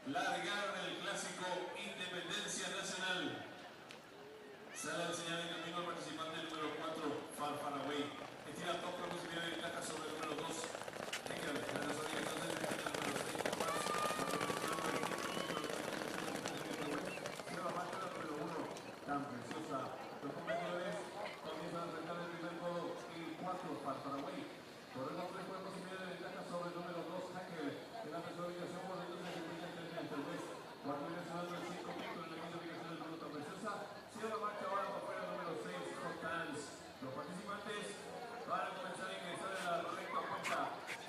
largaron el clásico Independencia Nacional. Sale al señal en camino al participante número 4, Farfaraway. Estira top con posibilidad de ventaja sobre el número 2. Heckel, la desorientación del número 6, Tomás. Lleva más que la número 1, tan preciosa. Los competidores comienzan a enfrentar el primer codo y 4, Farfaraway. Corremos 3 por posibilidad de ventaja sobre el número 2, Heckel. En la desorientación por el 2 se encuentra el West. Cuarto direccionando el 5 puntos en la quinta ubicación del número tan preciosa. Cierra la marcha ahora por fuera el número 6, Hot Dance. Los participantes van a comenzar a ingresar en la recta puesta.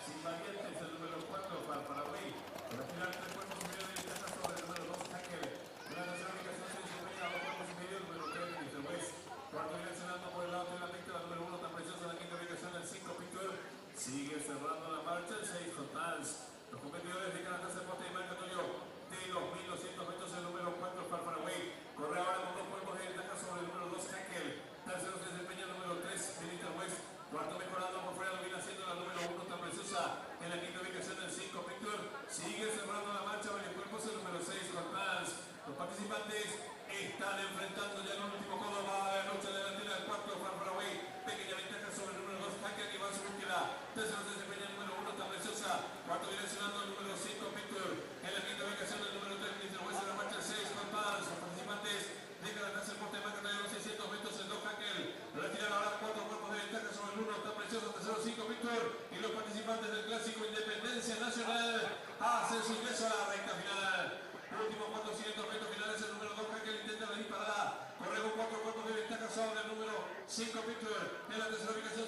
Sin variantes, el número 4, Farfaraway. Para tirar 3 cuerpos y medio de ventaja sobre el número 2, Heckel. En la tercera ubicación se desempeña 2 cuerpos y medio el número 3, Mr. West. Cuarto direccionando por el lado de la recta, la número 1 tan preciosa en la quinta ubicación, el 5, Picture. Sigue cerrando la marcha el 6, Hot Dance. Los competidores de cada tercer poste de marcatorio de los 1200 metros, el número 4, Farfaraway. Corre ahora con 2 cuerpos de ventaja sobre el número 2, Heckel. Tercero se desempeña el número 3, Mr. West. Cuarto mejorando por fuera, domina siendo la número 1, tan preciosa. En la quinta ubicación, el 5, Picture. Sigue cerrando la marcha, varios cuerpos, el número 6, Hot Dance. Los participantes están enfrentando ya el último codo. Va a la noche delantera del 4, Farfaraway. Pequeña ventaja sobre el número 2, Heckel, que va a su búsqueda. Tercero se desempeña el número 1, tan preciosa. Cuarto direccionando el número 5, Picture. En la quinta ubicación, el número 3, Mr. West. En la marcha el 6, Hot Dance. Los participantes dejan atrás el poste de marca de los 600 metros, el 2, Heckel. Retiran ahora 4 cuerpos de ventaja sobre el 1, tan precioso. Tercero 5, Picture. Y los participantes del clásico Independencia Nacional hacen su ingreso a la recta final. Último 400 metros finales, el número 2, Heckel intenta la disparada. Corre con 4 cuerpos de ventaja sobre el número 5, Picture. En la tercera ubicación